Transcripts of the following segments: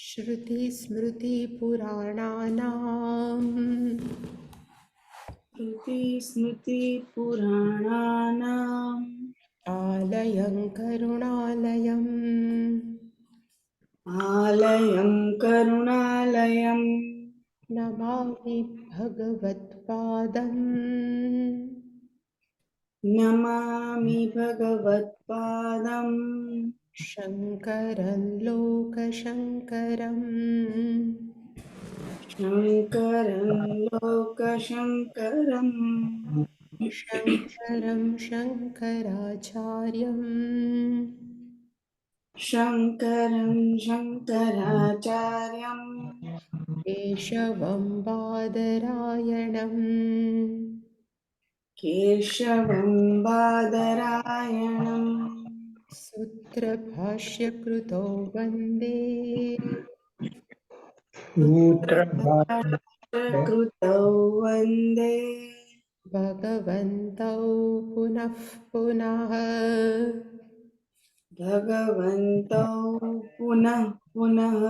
श्रुतिस्मृतिपुराणानाम् श्रुतिस्मृतिपुराणानाम् आलयं करुणालयं आलयं करुणालयं नमामि भगवत्पादम् नमामि भगवत्पादम् शङ्करं लोकशङ्करम् शङ्करं लोकशङ्करम् शङ्करं शङ्कराचार्यम् शङ्करं शङ्कराचार्यं केशवं बादरायणम् केशवं बादरायणम् सूत्रभाष्यकृतो वन्दे सूत्रभाष्यकृतौ वन्दे भगवन्तौ पुनः पुनः भगवन्तौ पुनः पुनः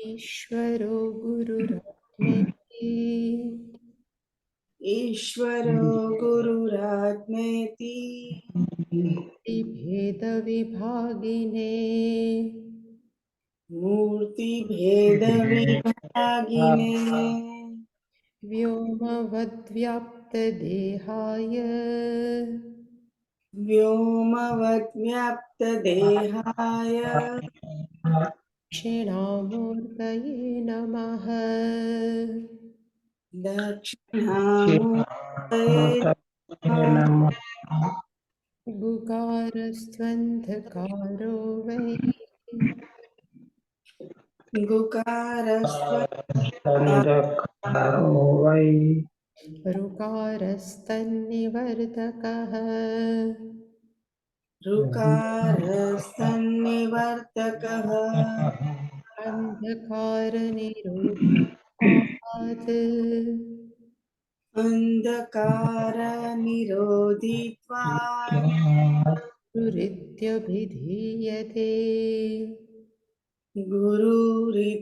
ईश्वरो गुरुरात्मेति ईश्वरो गुरुरात्मेति भेदविभागिने मूर्तिभेदविभागिने व्योमवद्व्याप्तदेहाय व्योमवद्व्याप्तदेहाय दक्षिणामूर्तये नमः दक्षिणामूर्तये नमः। गुकारस्त्वन्धकारो वै गुकारस्त्वन्धकारो वै ऋकारस्तन्निवर्तकः ऋकारस्तन्निवर्तकः अन्धकारनिरोधात् अन्धकारनिरोधित्वात् गुरुरित्यभिधीयते गुरुरित्यभिधीयते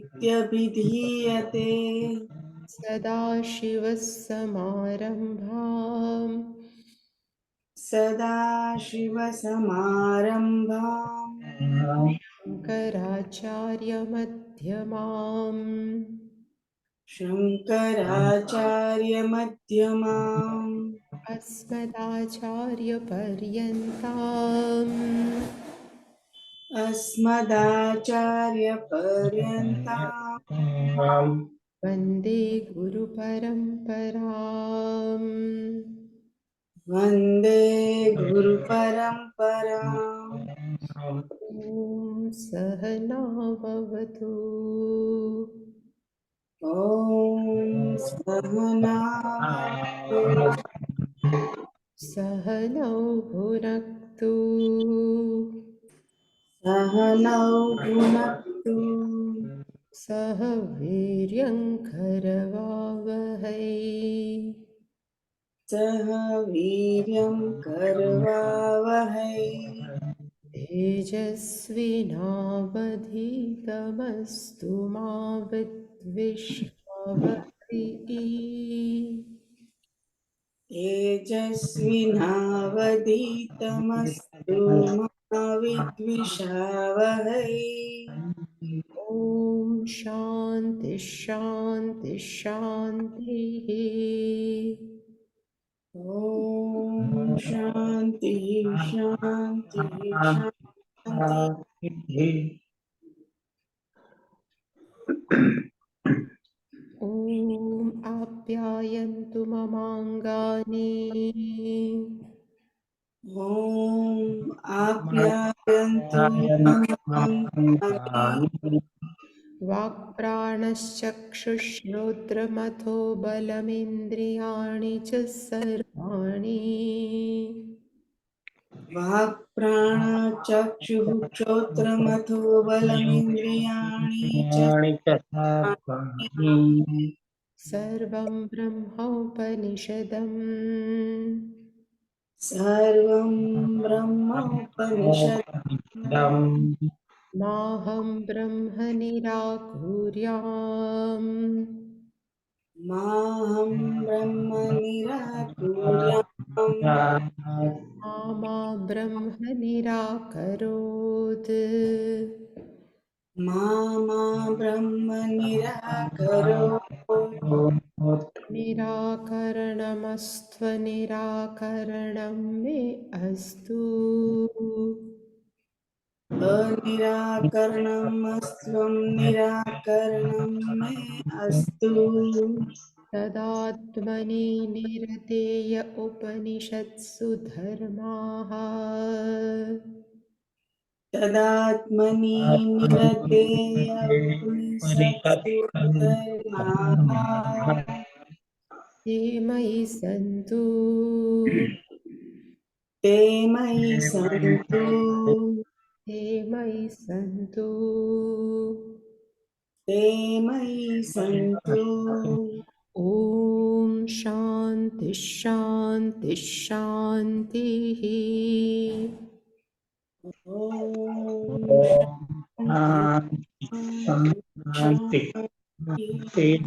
सदाशिवसमारम्भाम् सदाशिवसमारम्भाम् शङ्कराचार्यमध्यमाम् शङ्कराचार्यमध्यमाम् अस्मदाचार्यपर्यन्ताम् अस्मदाचार्यपर्यन्ताम् वन्दे गुरुपरम्पराम् वन्दे गुरुपरम्पराम् ॐ सहनाववतु ॐ सहनावतु सहनौ भुनक्तु सहनौ भुनक्तु सह वीर्यङ्करवावहै सह वीर्यं करवावहै तेजस्विनावधीतमस्तु मा विद्विषावहै तेजस्विनावधीतमस्तु मा विद्विषावहै ॐ शान्ति शान्ति शान्तिः ॐ शान्ति शान्ति शान्ति ॐ आप्यायन्तु ममाङ्गानि ॐ आप्यायन्तु ममाङ्गानि वाक्प्राणश्चक्षुश्रोत्रमथो बलमिन्द्रियाणि च सर्वाणि वाक्प्राणचक्षुः श्रोत्रमथो बलमिन्द्रियाणि च सर्वं ब्रह्मोपनिषदम् सर्वं ब्रह्मोपनिषत् माहं ब्रह्म निराकुर्याम् माहं ब्रह्म निराकुर्याम् मा ब्रह्म निराकरोत् मा ब्रह्म निराकरोत् निराकरणमस्त्वनिराकरणं मे अस्तु अनिराकरणमस्त्वं निराकरणं मे अस्तु तदात्मनि निरतेय उपनिषत्सु धर्माः तदात्मनि निरतेय उपनिषत्सु धर्माः ते मयि सन्तु ते मयि सन्तु ते मयि सन्तु ते मयि सन्तु ॐ शान्ति शान्ति शान्तिः ॐ शान्ति शान्ति शान्तिः।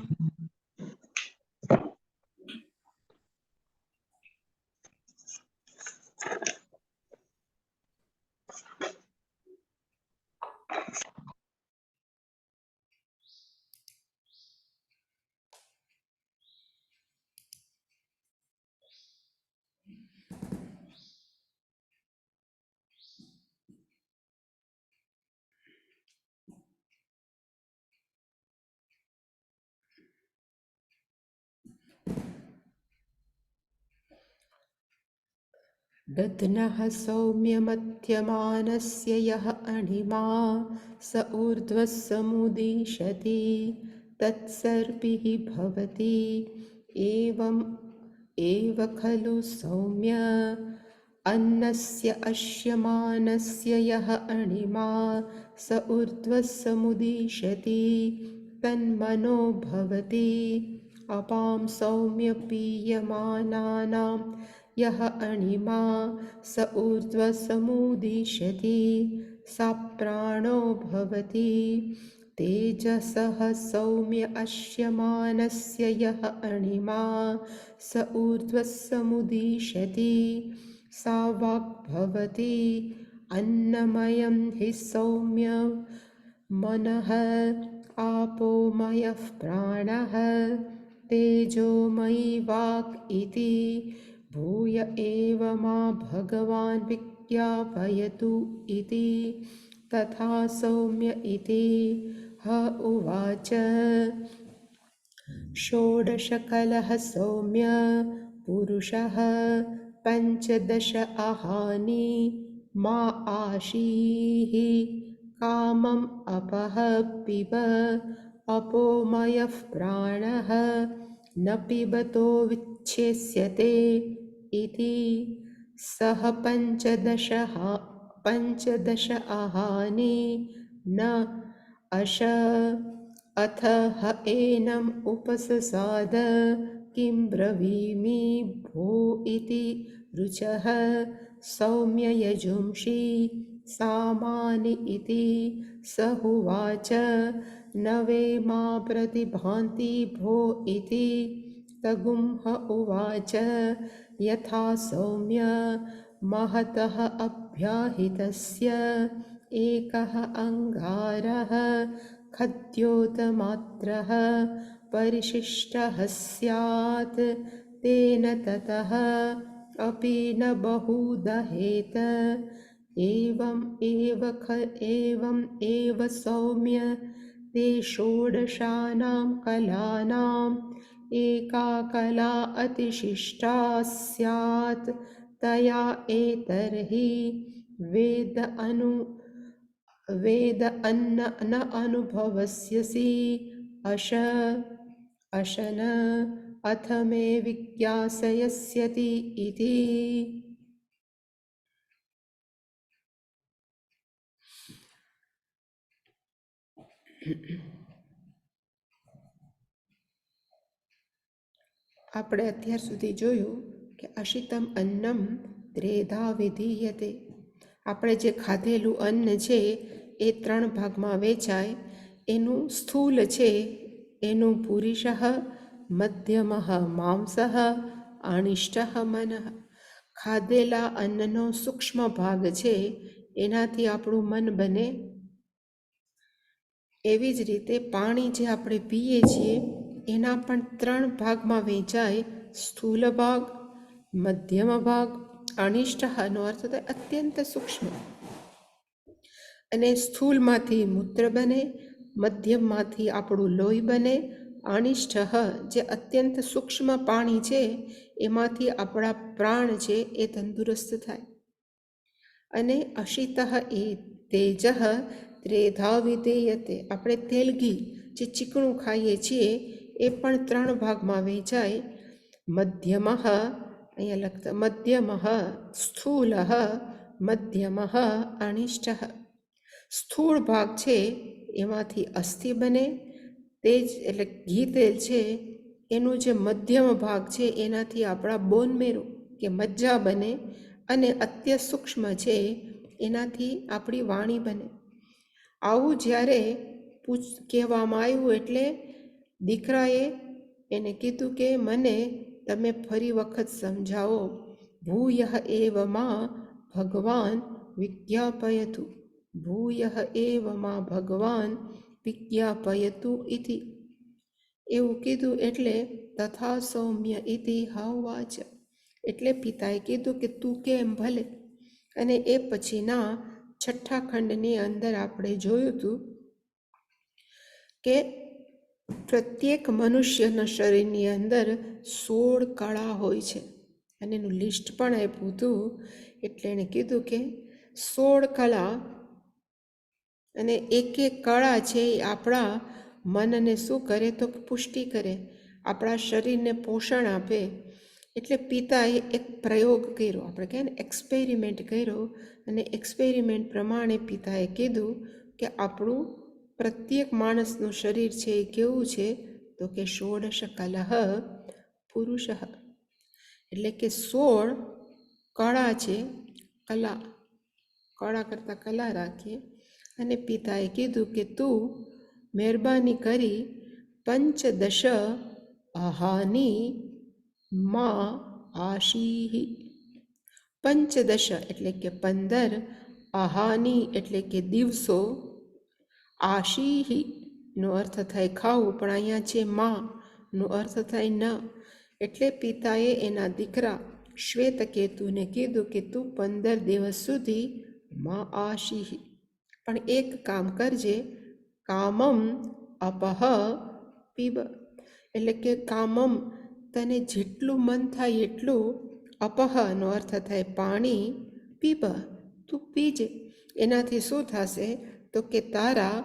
दध्नः सौम्यमत्यमानस्य यः अणिमा स ऊर्ध्वः समुदीशति तत्सर्पिः भवति एवम् एव खलु सौम्य अन्नस्य अश्यमानस्य यः अणिमा स ऊर्ध्वः समुदीशति तन्मनो भवति अपां सौम्य पीयमानानां यः अणिमा स ऊर्ध्वः समुदीशति स प्राणो भवति तेजसः सौम्य अश्यमानस्य यः अणिमा स ऊर्ध्वः समुदीशति सा वाक् भवति अन्नमयं हि सौम्य मनः आपोमयः प्राणः तेजोमयी वाक् इति भूय एव मा भगवान् विज्ञापयतु इति तथा सौम्य इति ह उवाच षोडशकलः सौम्य पुरुषः पञ्चदश अहानि मा आशीः कामम् अपः पिब अपोमयः प्राणः न पिबतो विच्छेस्यते इति सः पञ्चदश अहानि न अश अथ ह एनम् उपससाद किं ब्रवीमि भो इति ऋचः सौम्ययजुंषि सामानि इति स उवाच न वे मा प्रतिभान्ति भो इति तगुंह उवाच यथा सौम्य महतः अभ्याहितस्य एकः अङ्गारः खद्योतमात्रः परिशिष्टः स्यात् तेन ततः अपि न बहुदहेत एवम् एव सौम्य ते षोडशानां कलानाम् एका कला अतिशिष्टा स्यात् तया एतर्हि वेद अन्न न अनुभवस्यसि अशन अथ मे विज्ञासयस्यति इति આપણે અત્યાર સુધી જોયું કે અશિતમ અન્નમ ત્રેધા વિધીયતે. આપણે જે ખાધેલું અન્ન છે એ 3 ભાગમાં વેચાય. એનું સ્થૂલ છે એનું પુરુષ, મધ્યમ માંસ, અનિષ્ટ મનઃ. ખાધેલા અન્નનો સૂક્ષ્મ ભાગ છે એનાથી આપણું મન બને. એવી જ રીતે પાણી જે આપણે પીએ છીએ એના પણ 3 ભાગમાં વહેંચાય. સ્થૂલ ભાગ, મધ્યમ ભાગ, અનિષ્ટ નો અર્થ થાય અત્યંત સૂક્ષ્મ. અને સ્થૂલમાંથી મૂત્ર બને, મધ્યમમાંથી આપણું લોહી બને, અનિષ્ટ જે અત્યંત સૂક્ષ્મ પાણી છે એમાંથી આપણા પ્રાણ છે એ તંદુરસ્ત થાય. અને અશિત એ તેજ ત્રેધા વિધેયતે. આપણે તેલ ઘી જે ચીકણું ખાઈએ છીએ એ પણ 3 ભાગમાં વહેંચાય. મધ્યમ, અહીંયા લખતા મધ્યમ સ્થૂલ, મધ્યમ અનિષ્ટ. સ્થૂળ ભાગ છે એમાંથી અસ્થિ બને. તેજ એટલે ઘી તેલ છે એનું જે મધ્યમ ભાગ છે એનાથી આપણા બોન મેરો કે મજ્જા બને. અને અત્ય સૂક્ષ્મ છે એનાથી આપણી વાણી બને. આવું જ્યારે કહેવામાં આવ્યું એટલે દીકરાએ એને કીધું કે મને તમે ફરી વખત સમજાવો. ભૂયઃ એવ માં ભગવાન વિજ્ઞાપયતુ. ભૂયઃ એવ માં ભગવાન વિજ્ઞાપયતુ ઇતિ. એવું કીધું એટલે તથા સૌમ્ય ઇતિ હોવાચ. એટલે પિતાએ કીધું કે તું કેમ ભલે. અને એ પછીના 6ઠ્ઠા ખંડની અંદર આપણે જોયું હતું કે પ્રત્યેક મનુષ્યના શરીરની અંદર 16 કળા હોય છે. અને એનું લિસ્ટ પણ આપ્યું હતું. એટલે એણે કીધું કે 16 કળા, અને એક કળા છે એ આપણા મનને શું કરે તો પુષ્ટિ કરે, આપણા શરીરને પોષણ આપે. એટલે પિતાએ એક પ્રયોગ કર્યો, આપણે કહે ને એક્સપેરિમેન્ટ કર્યો. અને એક્સપેરિમેન્ટ પ્રમાણે પિતાએ કીધું કે આપણું પ્રત્યેક માણસનું શરીર છે એ કેવું છે તો કે ષોડશ કલહ પુરુષ. એટલે કે 16 કળા છે. કળા કરતાં કલા રાખીએ. અને પિતાએ કીધું કે તું મહેરબાની કરી 15 અહાની માં આશીહી. 15 એટલે કે 15, અહાની એટલે કે દિવસો, આશીહી નો અર્થ થાય ખાવું, પણ અહીંયા છે માં નો અર્થ થાય ન. એટલે પિતાએ એના દીકરા શ્વેતકેતુને કીધું કે તું 15 દિવસ સુધી માં આશીહી. પણ એક કામ કરજે, કામમ અપહ પીબ. એટલે કે કામમ તને જેટલું મન થાય એટલું, અપહ નો અર્થ થાય પાણી, પીબ તું પીજે. એનાથી શું થશે તો કે તારા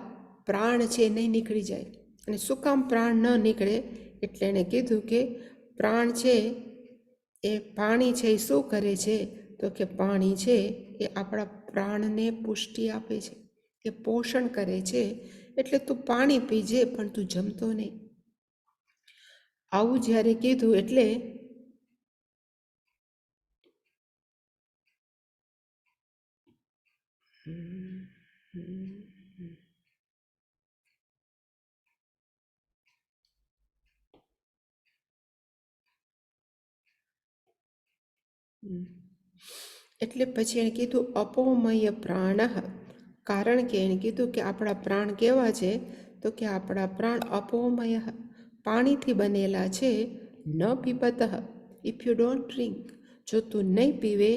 પ્રાણ છે નહીં નીકળી જાય. અને શું કામ પ્રાણ ન નીકળે? એટલે એણે કીધું કે પ્રાણ છે એ પાણી છે એ શું કરે છે તો કે પાણી છે એ આપણા પ્રાણને પુષ્ટિ આપે છે, કે પોષણ કરે છે. એટલે તું પાણી પીજે પણ તું જમતો નહીં. આવું જ્યારે કીધું એટલે એટલે પછી એણે કીધું અપોમય પ્રાણ. કારણ કે એણે કીધું કે આપણા પ્રાણ કેવા છે તો કે આપણા પ્રાણ અપોમય પાણીથી બનેલા છે. ન પીબત ઇફ યુ ડોન્ટ ડ્રિંક. જો તું નહીં પીવે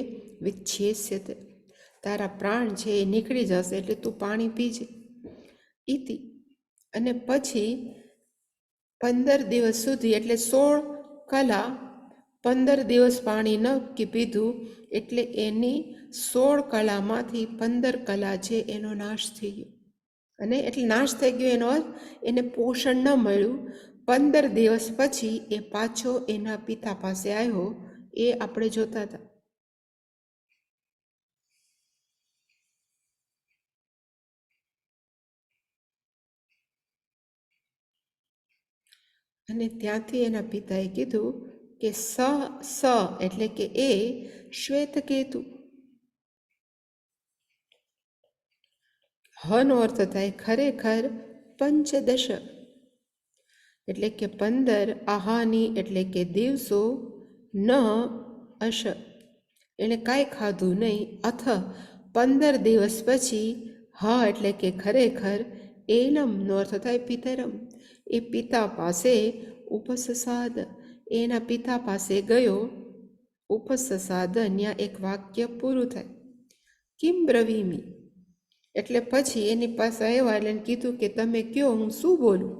વિચ્છેસ્યતે, તારા પ્રાણ છે એ નીકળી જશે. એટલે તું પાણી પીજે. ઇતિ. અને પછી 15 દિવસ સુધી એટલે 16 કલા 15 દિવસ પાણી ન પીધું એટલે એની 16 કલામાંથી 15 કલા છે એનો નાશ થઈ ગયો. અને એટલે નાશ થઈ ગયો એનો અર્થ એને પોષણ ન મળ્યું. 15 દિવસ પછી એ પાછો એના પિતા પાસે આવ્યો. એ આપણે જોતા હતા. અને ત્યાંથી એના પિતાએ કીધું કે સ એટલે કે એ શ્વેતકેતુ. હનો અર્થ થાય ખરેખર પંચદશ, એટલે કે 15, આહાની એટલે કે દિવસો, ન અશ એણે કાંઈ ખાધું નહીં, અથ 15 દિવસ પછી, હ એટલે કે ખરેખર, એનમનો અર્થ થાય પિતરમ, એ પિતા પાસે, ઉપસસાદ એના પિતા પાસે ગયો, ઉપસસાદ ત્યાં એક વાક્ય પૂરું થાય. કિમ બ્રવીમી એટલે પછી એની પાસે આવ્યા એટલે એને કીધું કે તમે કયો હું શું બોલું.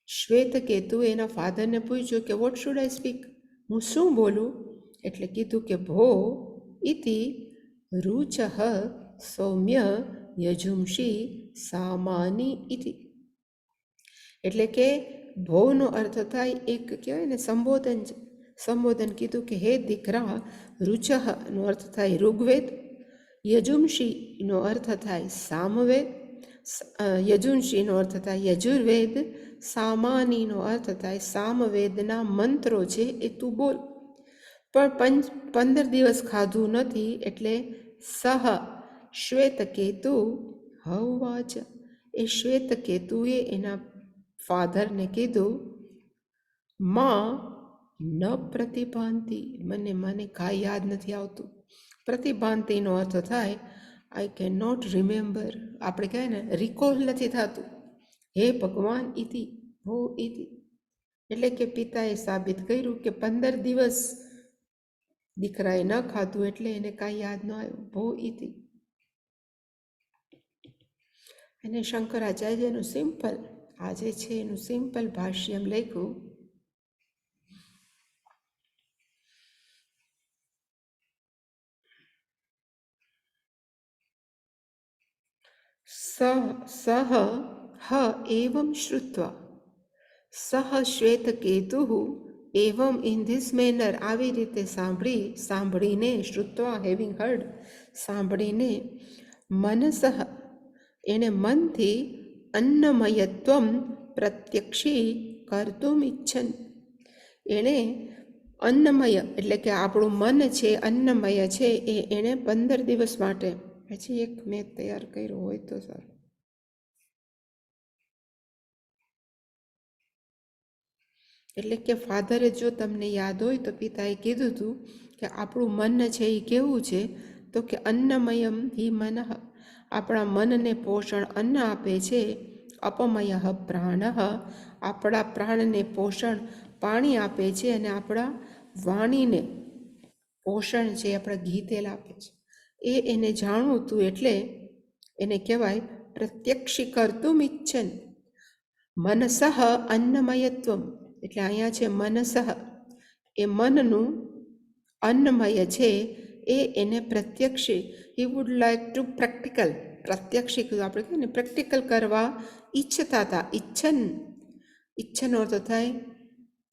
શ્વેતકેતુ એના ફાધરને પૂછ્યું કે વોટ શુડ આઈ સ્પીક, હું શું બોલું. એટલે કીધું કે ભો ઇતિ રુચઃ સૌમ્ય યજુંષી સામાની ઇતિ, એટલે કે ભોનો અર્થ થાય એક કહેવાય ને સંબોધન છે. સંબોધન કીધું કે હે દીકરા, રુચઃનો અર્થ થાય ઋગ્વેદ, યજુંષીનો અર્થ થાય સામવેદ, યજુંષીનો અર્થ થાય યજુર્વેદ, સામાનીનો અર્થ થાય સામવેદના મંત્રો છે એ તું બોલ. પણ 15 દિવસ ખાધું નથી એટલે સહ શ્વેતકેતુ હવાચ, એ શ્વેતકેતુએ એના ફાધરને કીધું માં ન પ્રતિભાંતિ, મને કાંઈ યાદ નથી આવતું. પ્રતિભાંતિનો અર્થ થાય આઈ કેન નોટ રિમેમ્બર, આપણે કહેવાય ને રિકોલ નથી થતું. હે ભગવાન ઇતિ ભો ઇતિ, એટલે કે પિતાએ સાબિત કર્યું કે 15 દિવસ દીકરાએ ન ખાધું એટલે એને કાંઈ યાદ ન આવ્યું. ભો ઇતિ. અને શંકરાચાર્યનું સિમ્પલ આ જે છે એનું સિમ્પલ ભાષ્યમ લખ્યું. સહ હ એવં શ્રુત્વા, સહ શ્વેતકેતુ એવમ ઇન ધીસ મેનર, આવી રીતે સાંભળીને, શ્રુત્વા હેવિંગ હર્ડ સાંભળીને, મનસઃ એણે મનથી, અન્નમયત્વમ પ્રત્યક્ષી કર્તુમ ઈચ્છન, એણે અન્નમય એટલે કે આપણું મન છે અન્નમય છે એ એણે 15 દિવસ માટે, પછી એક મેં તૈયાર કર્યો હોય તો સારું. એટલે કે ફાધરે જો તમને યાદ હોય તો પિતાએ કીધું હતું કે આપણું મન છે એ કેવું છે, તો કે અન્નમયમ હિ મનઃ, આપણા મનને પોષણ અન્ન આપે છે, અપમય પ્રાણ, આપણા પ્રાણને પોષણ પાણી આપે છે, અને આપણા વાણીને પોષણ છે આપણા ઘી તેલ આપે છે. એ એને જાણવું હતું એટલે એને કહેવાય પ્રત્યક્ષી કર્તુમ ઈચ્છન. મનસઃ અન્નમયત્વમ એટલે અહીંયા છે મનસઃ, એ મનનું અન્નમય છે એ એને પ્રત્યક્ષી, he would like to practical, પ્રત્યક્ષી આપણે કહીએ ને પ્રેક્ટિકલ કરવા ઈચ્છતા હતા. ઈચ્છન અર્થ થાય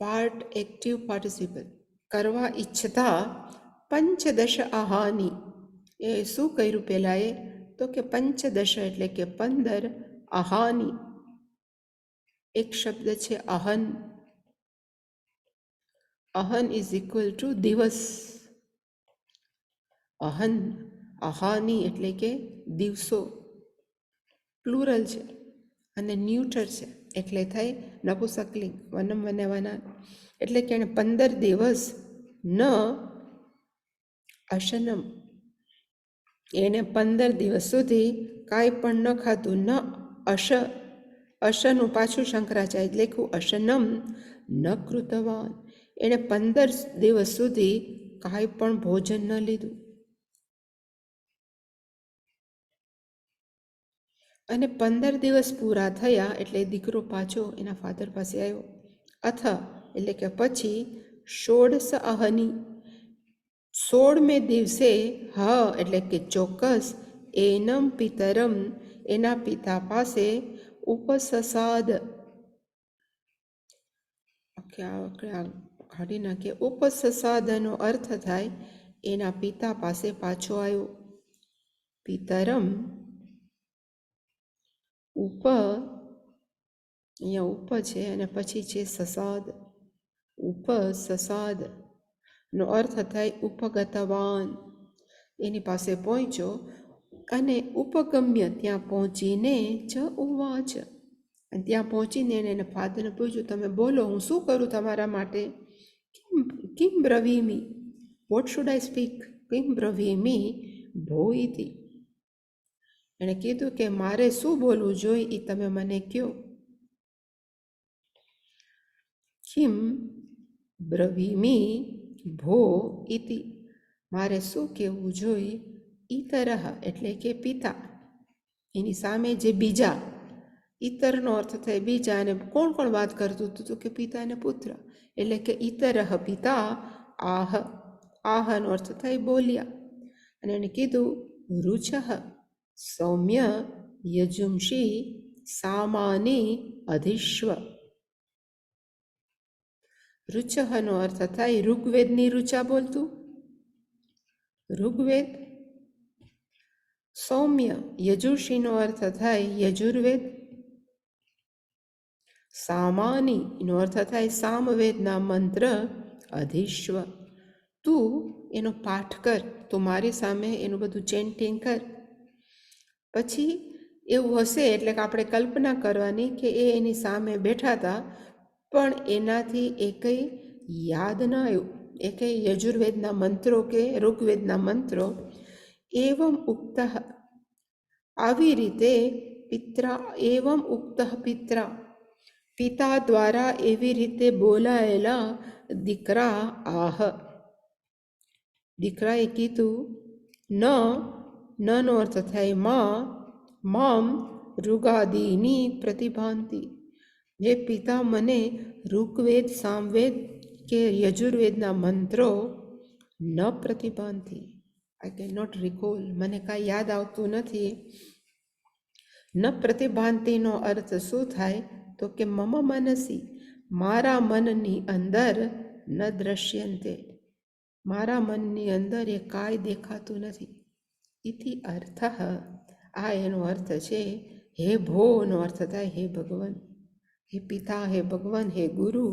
પાર્ટ એક્ટિવ પાર્ટિસિપલ, કરવા ઈચ્છતા. પંચદશ આહાની એ શું કર્યું પહેલા એ, તો કે પંચદશ એટલે કે 15, આહાની એક શબ્દ છે Ahan, Ahan is equal to દિવસ, અહન આહાની એટલે કે દિવસો, પ્લુરલ છે અને ન્યુટર છે એટલે થાય નપુંસકલિંગ, વનમ વને વના, એટલે કે એને 15 દિવસ ન અશનમ, એને 15 દિવસ સુધી કાંઈ પણ ન ખાધું, ન અશ, અશનું પાછું શંકરાચાર્ય લખ્યું અશનમ ન કૃતવાન, એણે 15 દિવસ સુધી કાંઈ પણ ભોજન ન લીધું. અને 15 દિવસ પૂરા થયા એટલે દીકરો પાછો એના ફાધર પાસે આવ્યો. અથ એટલે કે પછી, ષોડશ અહની 16મે દિવસે, હ એટલે કે ચોક્કસ, એનમ પિતરમ એના પિતા પાસે, ઉપસસાદ કાઢી નાખીએ, ઉપસસાદનો અર્થ થાય એના પિતા પાસે પાછો આવ્યો. પિતરમ ઉપ, અહીંયા ઉપ છે અને પછી છે સસાદ, ઉપસસાદ નો અર્થ થાય ઉપગતવાન, એની પાસે પહોંચ્યો. અને ઉપગમ્ય ત્યાં પહોંચીને જ ઉવાચ, અને ત્યાં પહોંચીને એને ફાધરને પૂછ્યું, તમે બોલો, હું શું કરું તમારા માટે? કિમ બ્રવીમી, વોટ શુડ આઈ સ્પીક? કિમ બ્રવીમી ભો ઇતિ. એણે કીધું કે મારે શું બોલવું જોઈએ એ તમે મને કહો. કિમ બ્રવીમી ભો ઇતિ, મારે શું કહેવું જોઈએ? ઈતરહ એટલે કે પિતા, એની સામે જે બીજા, ઈતરનો અર્થ થાય બીજા, અને કોણ કોણ વાત કરતું હતું? તો કે પિતા અને પુત્ર, એટલે કે ઈતરહ પિતા આહ, આહનો અર્થ થાય બોલ્યા. અને એને કીધું રુચઃ સૌમ્ય યજુંષી સામાની અધિશ્વ. રુચઃનો અર્થ થાય ઋગ્વેદની રુચા બોલતું, ઋગ્વેદ. સૌમ્ય યજુષીનો અર્થ થાય યજુર્વેદ. સામાની એનો અર્થ થાય સામવેદના મંત્ર અધિશ્વ. તું એનો પાઠ કર, તું મારી સામે એનું બધું ચેન્ટિંગ કર. પછી એવું હશે એટલે કે આપણે કલ્પના કરવાની કે એ એની સામે બેઠા હતા, પણ એનાથી એ કંઈ યાદ ન આવ્યું, એ કંઈ યજુર્વેદના મંત્રો કે ઋગ્વેદના મંત્રો. એવમ ઉક્ત, આવી રીતે પિત્રા, એવમ ઉક્ત પિત્રા, પિતા દ્વારા એવી રીતે બોલાયેલા દીકરા આહ, દીકરાએ કીધું નનો અર્થ થાય મામ ઋગાદીની પ્રતિભાંતિ, જે પિતા મને ઋગ્વેદ સામવેદ કે યજુર્વેદના મંત્રો ન પ્રતિભાંતિ, આઈ કેન નોટ રિકોલ, મને કાંઈ યાદ આવતું નથી. ન પ્રતિભાંતિનો અર્થ શું થાય? તો કે મમ મનસી, મારા મનની અંદર, ન દ્રશ્યંતે, મારા મનની અંદર એ કાંઈ દેખાતું નથી. ઇતિ અર્થ, આ એનો અર્થ છે. હે ભોનો અર્થ થાય હે ભગવાન, હે પિતા, હે ભગવાન, હે ગુરુ,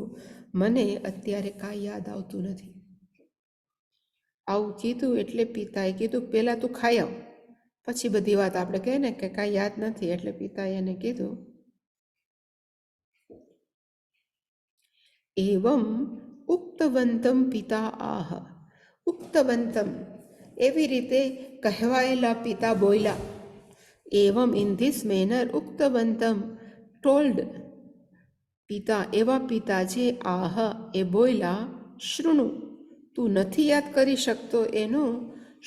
મને અત્યારે કાંઈ યાદ આવતું નથી. આવું કીધું એટલે પિતાએ કીધું પહેલાં તું ખાઈ આવ, પછી બધી વાત આપણે કહે ને કે કાંઈ યાદ નથી. એટલે પિતાએ એને કીધું એવમ ઉક્તવંતમ પિતા આહ, ઉક્તવંતમ એવી રીતે કહેવાયેલા પિતા બોલ્યા. એવમ ઇન ધીસ મેનર ઉક્તવંતમ ટોલ્ડ, પિતા એવા પિતા જે આહ એ બોલ્યા. શૃણુ તું નથી યાદ કરી શકતો એનું,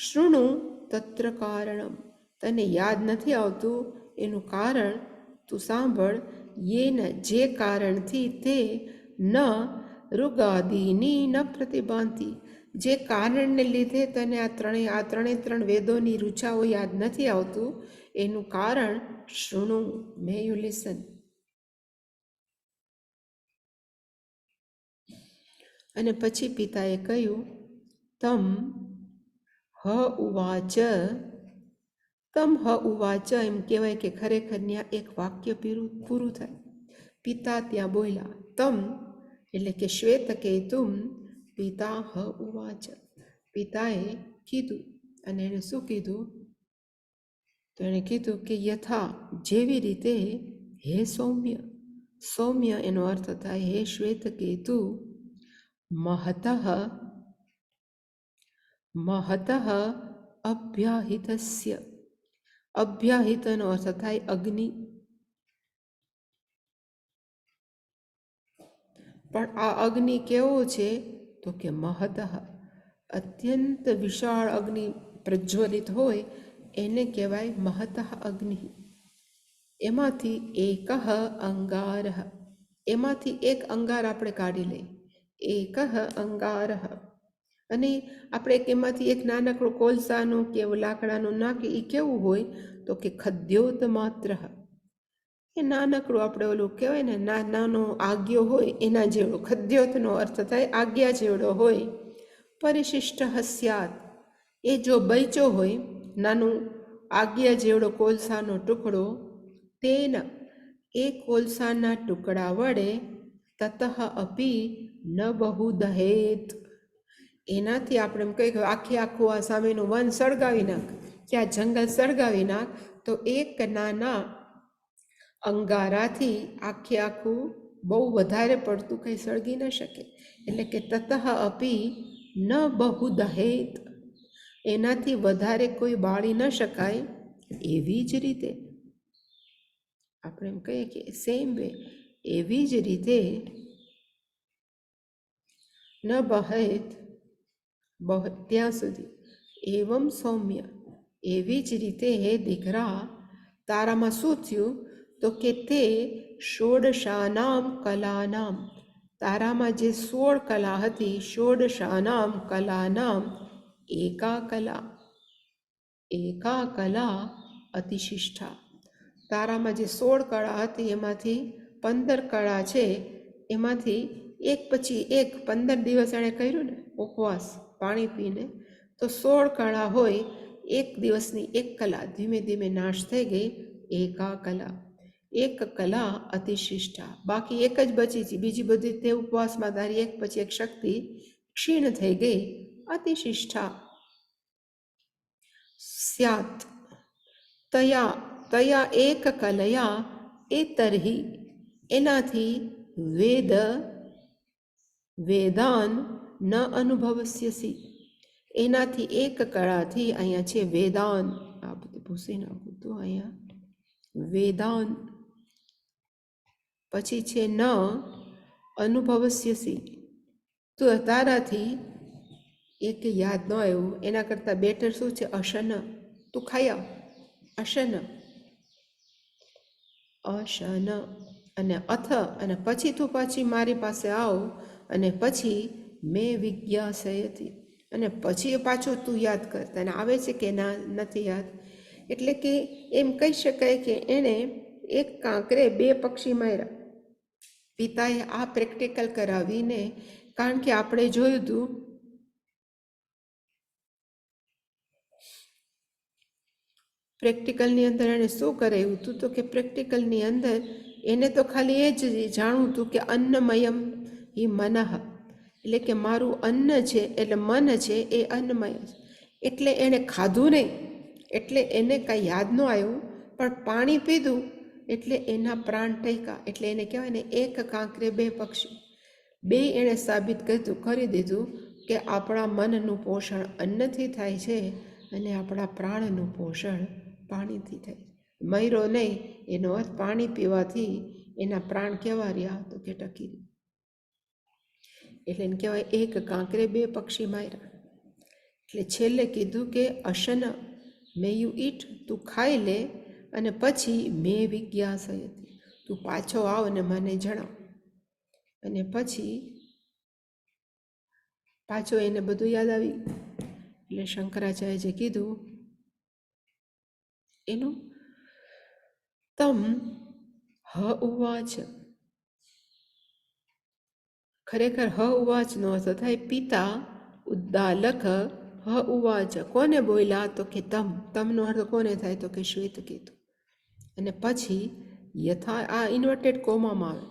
શૃણુ તત્ર કારણમ તને યાદ નથી આવતું એનું કારણ તું સાંભળ. યેન જે કારણથી, તે ન ઋગાદીની ન પ્રતિભાંતિ જે કારણને લીધે તને આ ત્રણે વેદોની ઋચાઓ યાદ નથી આવતું એનું કારણ શૃણુ, મે યુ લિસન. અને પછી પિતાએ કહ્યું તમ હ ઉવાચ, તમ હ ઉવાચ, એમ કહેવાય કે ખરેખર ત્યાં એક વાક્ય પૂરું થાય. પિતા ત્યાં બોલ્યા, તમ એટલે કે શ્વેતકેતુમ પિતા હ ઉવાચ, પિતાએ કીધું. અને એણે શું કીધું? તો એણે કીધું કે યથા જેવી રીતે, હે સૌમ્ય, સૌમ્ય એનો અર્થ થાય હે શ્વેતકેતુ, મહતઃ મહતઃ અભ્યાહિતસ્ય, અભ્યાહિતનો અર્થ થાય અગ્નિ. પણ આ અગ્નિ કેવો છે? તો કે મહતઃ, અત્યંત વિશાળ અગ્નિ પ્રજ્વલિત હોય એને કહેવાય મહતઃ અગ્નિ. એમાંથી એકઃ અંગાર, એમાંથી એક અંગાર આપણે કાઢી લઈએ, એકઃ અંગાર. અને આપણે એમાંથી એક નાનકડું કોલસાનું કે લાકડાનું નાખી, એ કેવું હોય? તો કે ખદ્યોત માત્ર, એ નાનકડું આપણે ઓલું કહેવાય ને નાનો આજ્ઞો હોય એના જેવડો. ખદ્યોતનો અર્થ થાય આજ્ઞા જેવડો હોય. પરિશિષ્ટ સ્યાત, એ જો બચ્યો હોય, નાનું આજ્ઞા જેવડો કોલસાનો ટુકડો, તેના એ કોલસાના ટુકડા વડે તતઃ અપી ન બહુ દહેત, એનાથી આપણે એમ કહીએ કે આખું આ સામેનું વન સળગાવી નાખ, કે આ જંગલ સળગાવી નાખ તો એક નાના અંગારાથી આખું બહુ વધારે પડતું કંઈ સળગી ન શકે. એટલે કે તતઃ અપી ન બહુ દહેત, એનાથી વધારે કોઈ બાળી ન શકાય. એવી જ રીતે આપણે એમ કહીએ કે સેમ વે, એવી જ રીતે ન બહેત ત્યાં સુધી, એવમ સૌમ્ય, એવી જ રીતે હે દીકરા તારામાં શું થયું તો કે તે ષોડશાનામ કલાનામ, તારામાં જે 16 કલા હતી, ષોડશાનામ કલાનામ એકા કલા અતિશિષ્ઠા, તારામાં જે 16 કળા હતી એમાંથી 15 કળા છે, એમાંથી એક પછી એક 15 દિવસ એણે કર્યું ને ઉપવાસ પાણી પીને, તો 16 કળા હોય, એક દિવસની એક કલા ધીમે ધીમે નાશ થઈ ગઈ. એકા કલા, એક કલા અતિશિષ્ટા, બાકી એક જ બચી છે, બીજી બધી તે ઉપવાસમાં તારી એક પછી એક શક્તિ ક્ષીણ થઈ ગઈ. અતિશિષ્ટા સ્યાત તયા એક કલયા એ તરહી, એનાથી વેદાન ન અનુભવસ્યસી, એનાથી એક કળાથી, અહીંયા છે વેદાન, આ બધું ભૂસી નાખું તો અહીંયા વેદાન, પછી છે ન અનુભવસ્યસી, તો તારાથી એક યાદ ન આવ્યું, એના કરતાં બેટર શું છે અશન, તું ખાઈ આવ, અશન અને અથ, અને પછી તું પાછી મારી પાસે આવ, અને પછી મેં વિજ્ઞાસયતી, અને પછી પાછું તું યાદ કર, તને આવે છે કે ના નથી યાદ. એટલે કે એમ કહી શકાય કે એણે એક કાંકરે 2 પક્ષી માર્યા. પિતાએ આ પ્રેક્ટિકલ કરાવીને, કારણ કે આપણે જોયું હતું પ્રેક્ટિકલની અંદર એણે શું કરાવ્યું હતું, તો કે પ્રેક્ટિકલની અંદર એને તો ખાલી એ જ જાણવું હતું કે અન્નમયમ હિ મનઃ, એટલે કે મારું અન્ન છે, એટલે મન છે એ અન્નમય છે. એટલે એણે ખાધું નહીં, એટલે એને કાંઈ યાદ ન આવ્યું, પણ પાણી પીધું એટલે એના પ્રાણ ટક્યા. એટલે એને કહેવાય ને એક કાંકરે 2 પક્ષી, 2 એણે સાબિત કરી દીધું કે આપણા મનનું પોષણ અન્નથી થાય છે, અને આપણા પ્રાણનું પોષણ પાણીથી થાય. મયરો નહીં, એનો અર્થ પાણી પીવાથી એના પ્રાણ કેવા રહ્યા તો કે ટકી રહ્યા. એટલે એને કહેવાય એક કાંકરે 2 પક્ષી માર્યા. એટલે છેલ્લે કીધું કે અશન મે યુ ઈટ, તું ખાઈ લે, અને પછી મેં વિજ્ઞાસયતી, તું પાછો આવ અને મને જણાવ. અને પછી પાછો એને બધું યાદ આવી. એટલે શંકરાચાર્યએ કીધું એનું તમ હ ઉવાચ, ખરેખર હ ઉવાચ નો અર્થ થાય પિતા ઉદ્દાલક હ ઉવાચ, કોને બોલ્યા તો કે તમનો અર્થ કોને થાય તો કે શ્વેતકેતુ. અને પછી યથા, આ ઇન્વર્ટેડ કોમામાં આવે,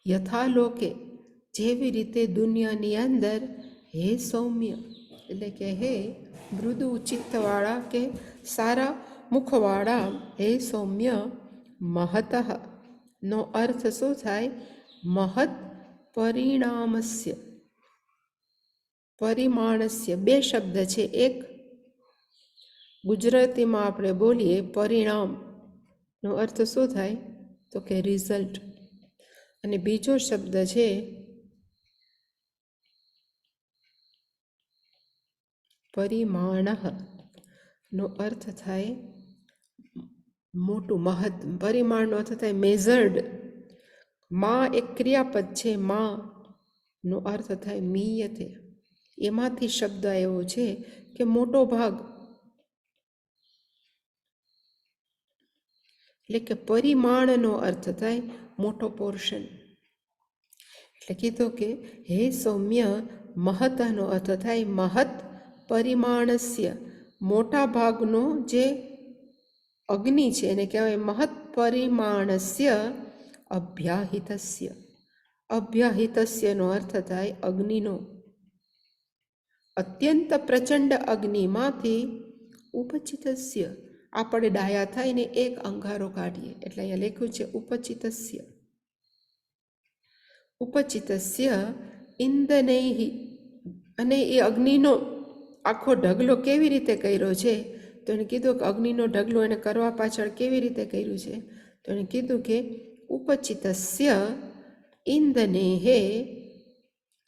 યથા લોકે, જેવી રીતે દુનિયાની અંદર, હે સૌમ્ય, એટલે કે હે મૃદુ ચિત્તવાળા કે સારા મુખવાળા, હે સૌમ્ય, મહતઃ નો અર્થ શું થાય, મહત પરિણામસ્ય, પરિમાણસ્ય 2 શબ્દ છે. એક ગુજરાતીમાં આપણે બોલીએ પરિણામ નો અર્થ શું થાય તો કે રિઝલ્ટ, અને બીજો શબ્દ છે પરિમાણ નો અર્થ થાય મોટું, મહત. પરિમાણનો અર્થ થાય મેઝર્ડ. માં એક ક્રિયાપદ છે, માં નો અર્થ થાય મીયતે, એમાંથી શબ્દ આવ્યો છે કે મોટો ભાગ, એટલે કે પરિમાણનો અર્થ થાય મોટો પોર્શન. એટલે કીધું કે હે સૌમ્ય, મહતનો અર્થ થાય મહત પરિમાણસ્ય, મોટા ભાગનો જે અગ્નિ છે એને કહેવાય મહત પરિમાણસ્ય અભ્યાહિતસ્ય. અભ્યાહિતસ્યનો અર્થ થાય અગ્નિનો. અત્યંત પ્રચંડ અગ્નિમાંથી ઉપચિતસ્ય આપણે ડાયા થઈને એક અંગારો કાઢીએ, એટલે અહીંયા લખ્યું છે ઉપચિતસ્ય. ઉપચિતસ્ય ઇંધનૈહિ, અને એ અગ્નિનો આખો ઢગલો કેવી રીતે કર્યો છે, તો એને કીધું કે અગ્નિનો ઢગલો એને કરવા પાછળ કેવી રીતે કર્યું છે, તો એને કીધું કે ઉપચિતસ્ય ઇંધનેહે,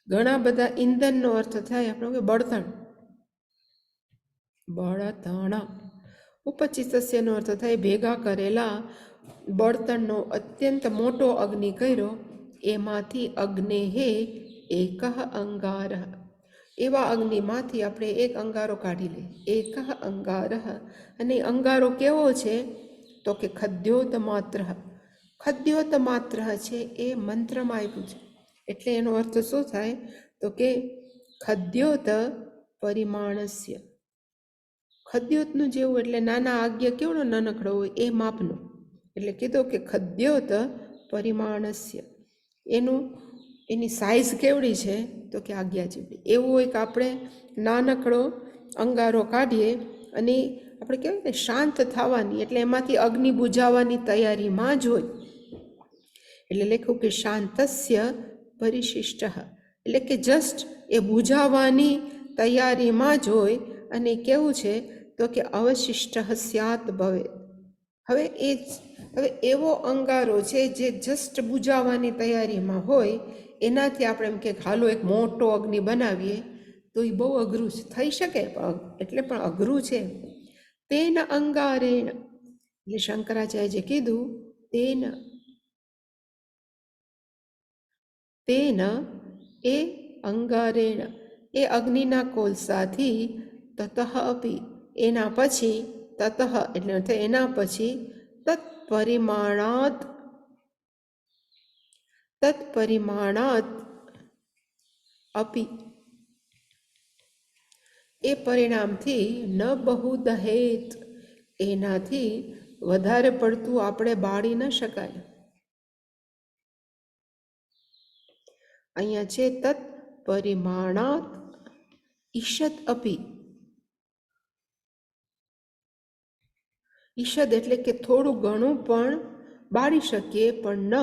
ઘણા બધા ઇંધનનો અર્થ થાય આપણો કે બળતણ, બળતણ. ઉપચિતસ્યનો અર્થ થાય ભેગા કરેલા બળતણનો અત્યંત મોટો અગ્નિ કર્યો, એમાંથી અગ્નેહે એકઃ અંગારઃ, એવા અગ્નિમાંથી આપણે એક અંગારો કાઢી લઈએ. એકઃ અંગારઃ, અને અંગારો કેવો છે, તો કે ખદ્યોત માત્ર. ખદ્યોત માત્ર છે એ મંત્રમાં આપ્યું છે, એટલે એનો અર્થ શું થાય, તો કે ખદ્યોત પરિમાણસ્ય. ખદ્યોતનું જેવું એટલે નાના આજ્ઞા કેવડો નાનકડો હોય એ માપનો, એટલે કીધું કે ખદ્યોત પરિમાણસ્ય, એની સાઇઝ કેવડી છે, તો કે આજ્ઞા જેવડી. એવું હોય કે આપણે નાનકડો અંગારો કાઢીએ અને આપણે કહેવાય ને શાંત થવાની, એટલે એમાંથી અગ્નિ બુઝાવવાની તૈયારીમાં જ હોય, એટલે લખ્યું કે શાંતસ્ય પરિશિષ્ટ, એટલે કે જસ્ટ એ બુઝાવવાની તૈયારીમાં જ હોય. અને કેવું છે, તો કે અવશિષ્ટ સ્યાત ભવે. હવે એવો અંગારો છે જે જસ્ટ બુઝાવવાની તૈયારીમાં હોય, એનાથી આપણે એમ કે હાલો એક મોટો અગ્નિ બનાવીએ, તો એ બહુ અઘરું છે. થઈ શકે એટલે પણ અઘરું છે. તેન અંગારેણ, એટલે શંકરાચાર્યે કીધું તેન એ અંગારેણ, એ અગ્નિના કોલસાથી, તતઃ અપી, એના પછી, તતઃ એટલે એના પછી, તત્પરિમાણાત અપી, એ પરિણામથી ન બહુ દહેત, એનાથી વધારે પડતું આપણે બાળી ન શકાય. અહીંયા છે તત્ પરિમાણાત ઈષદ અપી. ઈષદ એટલે કે થોડું ઘણું પણ બાળી શકીએ, પણ ન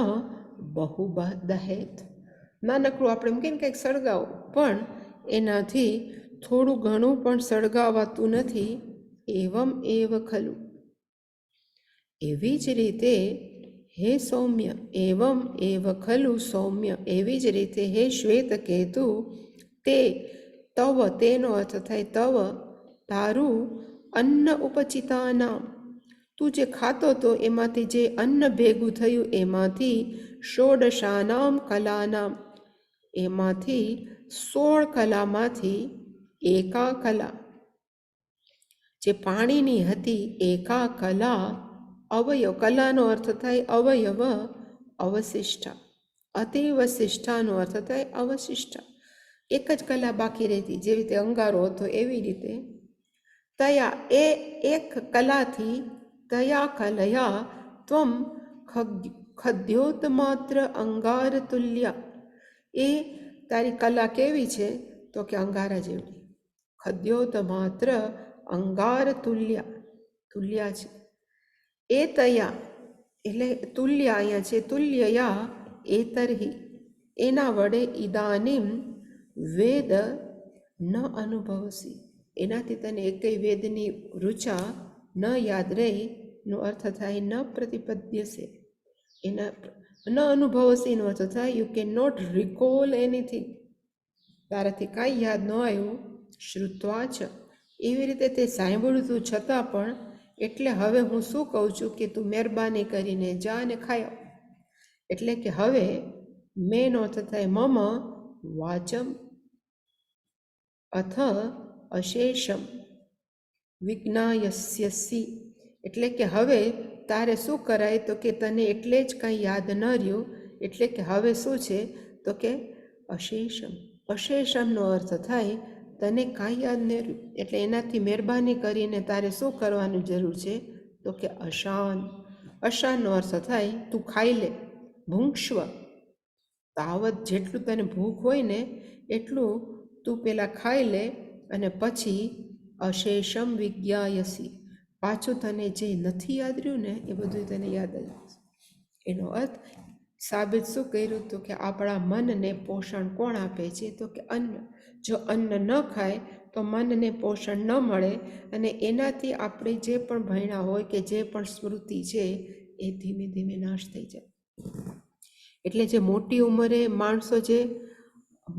બહુ દહેત. નાનકડું આપણે એમ કે કંઈક સળગાવો, પણ એનાથી થોડું ઘણું પણ સળગાવાતું નથી. એવમ એવ ખલું, એવી જ રીતે હે સૌમ્ય, એવમ એવ ખલું સૌમ્ય, એવી જ રીતે હે શ્વેતકેતુ, તે તવ, તેનો અર્થ થાય તવ, તારું, અન્ન ઉપચિતાનામ, તું જે ખાતો તો એમાંથી જે અન્ન ભેગું થયું, એમાંથી ષોડશાનામ કલાનામ, એમાંથી 16 કલામાંથી એકા કલા, જે પાણીની હતી, એકા કલા અવયવ, કલાનો અર્થ થાય અવયવ, અવશિષ્ટા, અતિવશિષ્ટાનો અર્થ થાય અવશિષ્ટા, એક જ કલા બાકી રહેતી, જેવી રીતે અંગારો હતો એવી રીતે. તયા, એ એક કલાથી, તયા કલયા ત્વમ ખદ્યોત માત્ર અંગાર તુલ્ય, એ તારી કલા કેવી છે, તો કે અંગારા જેવી. ખદ્યોત માત્ર અંગાર તુલ્યા છે. એ તયા એટલે તુલ્ય અહીંયા છે, તુલ્યયા એતરહી, એના વડે ઇદાનીમ વેદ ન અનુભવસી, એનાથી તને એકય વેદની ઋચા ન યાદ રહી, નો અર્થ થાય ન પ્રતિપદ્યસે, એના ન અનુભવસીનો અર્થ થાય you can not recall anything, તારાથી કાંઈ યાદ ન આવ્યું. શ્રુત્વા ચ, એવી રીતે તે સાંભળ્યું તું છતાં પણ, એટલે હવે હું શું કહું છું કે તું મહેરબાની કરીને જા ને ખાય. એટલે કે હવે મેનો અર્થ થાય મમ વાચમ અથ અશેષમ વિજ્ઞાયસ્યસી, એટલે કે હવે તારે શું કરાય, તો કે તને એટલે જ કાંઈ યાદ ન રહ્યું, એટલે કે હવે શું છે, તો કે અશેષમ. અશેષમનો અર્થ થાય તને કાંઈ યાદ ન રહ્યું, એટલે એનાથી મહેરબાની કરીને તારે શું કરવાની જરૂર છે, તો કે અશાન. અશાનનો અર્થ થાય તું ખાઈ લે, ભૂંક્ષ્વ, તાવત, જેટલું તને ભૂખ હોય ને એટલું તું પહેલાં ખાઈ લે, અને પછી અશેષમ વિજ્ઞાયસી, પાછું તને જે નથી યાદ રહ્યું ને એ બધું તને યાદ આવી જશે. એનો અર્થ સાબિત શું કર્યું તો કે આપણા મનને પોષણ કોણ આપે છે તો કે અન્ન. જો અન્ન ન ખાય તો મનને પોષણ ન મળે અને એનાથી આપણે જે પણ ભણ્યા હોય કે જે પણ સ્મૃતિ છે એ ધીમે ધીમે નાશ થઈ જાય. એટલે જે મોટી ઉંમરે માણસો જે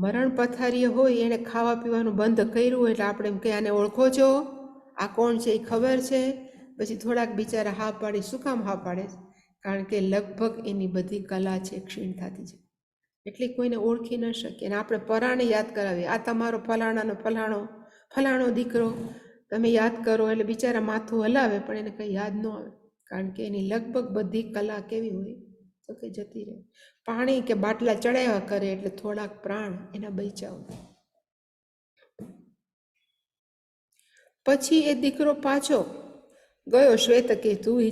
મરણ પથારીએ હોય એને ખાવા પીવાનું બંધ કર્યું હોય એટલે આપણે એમ કે આને ઓળખો છો, આ કોણ છે એ ખબર છે, પછી થોડાક બિચારા હા પાડી. શું કામ હા પાડે? કારણ કે લગભગ એની બધી કલા છે ક્ષીણ થતી છે, એટલે કોઈને ઓળખી ન શકે. અને આપણે પરાણે યાદ કરાવીએ, આ તમારો ફલાણાનો ફલાણો દીકરો, તમે યાદ કરો. એટલે બિચારા માથું હલાવે પણ એને કંઈ યાદ ન આવે, કારણ કે એની લગભગ બધી કલા કેવી હોય તો કે જતી રહે. પાણી કે બાટલા ચડાવ્યા કરે એટલે થોડાક પ્રાણ એના બચ્યા હોય. પછી એ દીકરો પાછો ગયો શ્વેતકેતુ, એ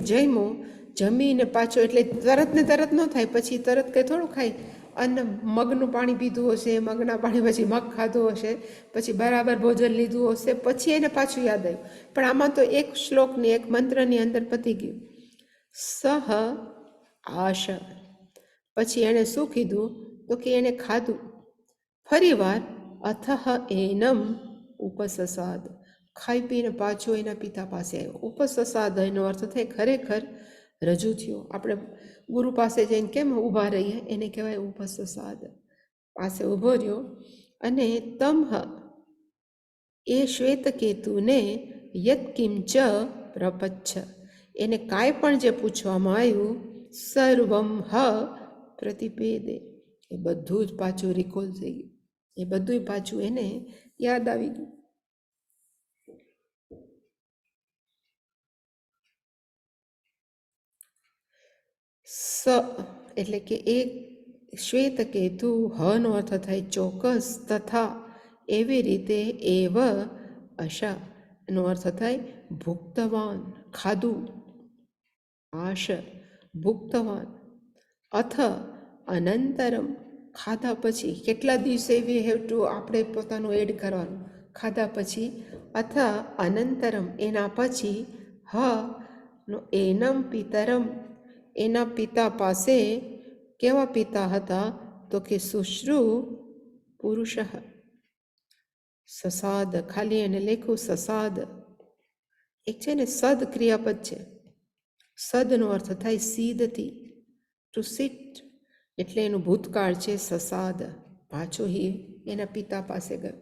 જમીને પાછો, એટલે તરત ને તરત ન થાય, પછી તરત કંઈ થોડું ખાય. અન્ન મગનું પાણી પીધું હશે, મગના પાણી પછી મગ ખાધું હશે, પછી બરાબર ભોજન લીધું હશે, પછી એને પાછું યાદ આવ્યું. પણ આમાં તો એક શ્લોકની એક મંત્રની અંદર પતી ગયું. સહ આશ, પછી એણે શું કીધું તો કે એણે ખાધું. ફરીવાર અથઃ એનમ ઉપસસાદ, ખાઈ પીને પાછો એના પિતા પાસે આવ્યો. ઉપસસાદ એનો અર્થ થાય ખરેખર રજૂ થયો. આપણે ગુરુ પાસે જઈને કેમ ઊભા રહીએ એને કહેવાય ઉપસસાદ. પાસે ઊભો રહ્યો અને તમહ, એ શ્વેતકેતુને યત્કિંચ પ્રપચ્છ, એને કાંઈ પણ જે પૂછવામાં આવ્યું સર્વમ હ પ્રતિપેદે, એ બધું જ પાછું રિકોલ થઈ ગયું, એ બધું પાછું એને યાદ આવી ગયું. સ એટલે કે એક શ્વેતકેતુ, હનો અર્થ થાય ચોક્કસ, તથા એવી રીતે, એવ અશા એનો અર્થ થાય ભુક્તવાન, ખાધું, આશ ભુક્તવાન, અથ અનંતરમ ખાધા પછી. કેટલા દિવસે વી હેવ ટુ આપણે પોતાનું એડ કરવાનું, ખાધા પછી. અથ અનંતરમ એના પછી. હ એનમ પિતરમ એના પિતા પાસે. કેવા પિતા હતા તો કે શુશ્રુ પુરુષ. સસાદ, ખાલી એને લેખું સસાદ. એક છે ને સદ ક્રિયાપદ છે, સદનો અર્થ થાય સીધથી, ટુ સિટ, એટલે એનું ભૂતકાળ છે સસાદ. પાછો હી એના પિતા પાસે ગયો.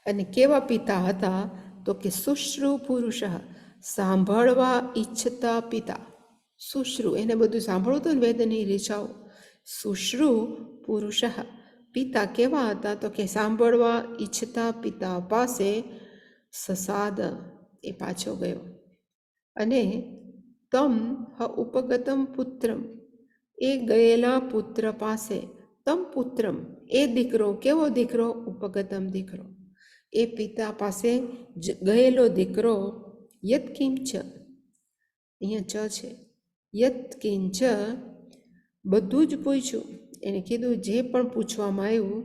અને કેવા પિતા હતા તો કે શુશ્રુ પુરુષ, સાંભળવા ઈચ્છતા પિતા. શુશ્રુ એને બધું સાંભળવું હતું ને વેદની રીચાઓ. શુશ્રુ પુરુષ, પિતા કેવા હતા તો કે સાંભળવા ઈચ્છતા પિતા પાસે સસાદ, એ પાછો ગયો. અને તમ હ ઉપગતમ પુત્રમ, એ ગયેલા પુત્ર પાસે. તમ પુત્રમ, એ દીકરો, કેવો દીકરો? ઉપગતમ દીકરો, એ પિતા પાસે ગયેલો દીકરો. યત્કિંચ, અહીંયા ચ છે, યત્કિંચ બધું જ પૂછ્યું. એને કીધું જે પણ પૂછવામાં આવ્યું.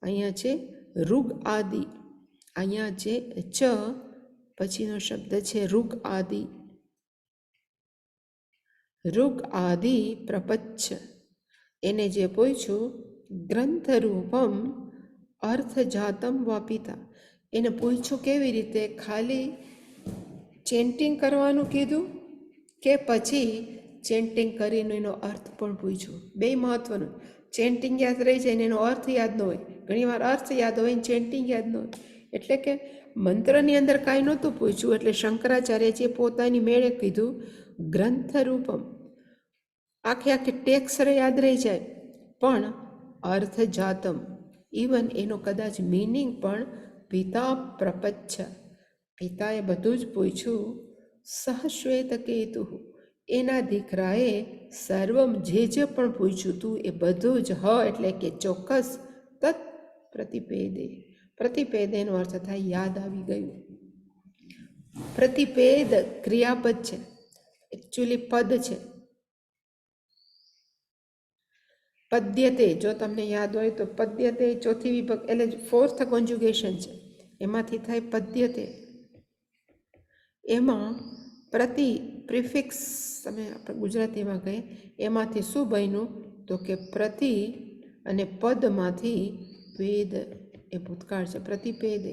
અહીંયા છે ઋગ આદિ, અહીંયા છે ચ પછીનો શબ્દ છે ઋગ આદિ. ઋગ આદિ પ્રપચ્છ, એને જે પૂછ્યું. ગ્રંથરૂપમ અર્થજાતમ વાપિતા, એને પૂછ્યું કેવી રીતે? ખાલી ચેન્ટિંગ કરવાનું કીધું કે પછી ચેન્ટિંગ કરીને એનો અર્થ પણ પૂછ્યું? બે મહત્વનું. ચેન્ટિંગ યાદ રહી જાય ને એનો અર્થ યાદ ન હોય. ઘણીવાર અર્થ યાદ હોય ને ચેન્ટિંગ યાદ ન હોય. એટલે કે મંત્રની અંદર કાંઈ નહોતું પૂછ્યું, એટલે શંકરાચાર્યજીએ પોતાની મેળે કીધું ગ્રંથરૂપમ. આખી ટેક્સ યાદ રહી જાય પણ અર્થજાતમ, ઇવન એનો કદાચ મિનિંગ પણ. પિતા પ્રપચ્છ, પિતાએ બધું જ પૂછ્યું. સહશ્વેતકેતુ, એના દીકરાએ સર્વમ, જે પણ પૂછ્યું તું એ બધું જ. હ એટલે કે ચોક્કસ, તત પ્રતિપેદે, પ્રતિપેદેનો અર્થ થાય યાદ આવી ગયું. પ્રતિપેદ ક્રિયાપદ છે, એકચ્યુઅલી પદ છે. પદ્યતે, જો તમને યાદ હોય તો પદ્યતે ચોથી વિભક્તિ એટલે ફોર્થ કોન્જ્યુગેશન છે, એમાંથી થાય પદ્યતે. એમાં પ્રતિ પ્રિફિક્સ, તમે આપણે ગુજરાતીમાં કહીએ, એમાંથી શું બન્યું તો કે પ્રતિ અને પદમાંથી પેદ, એ ભૂતકાળ છે, પ્રતિપેદે,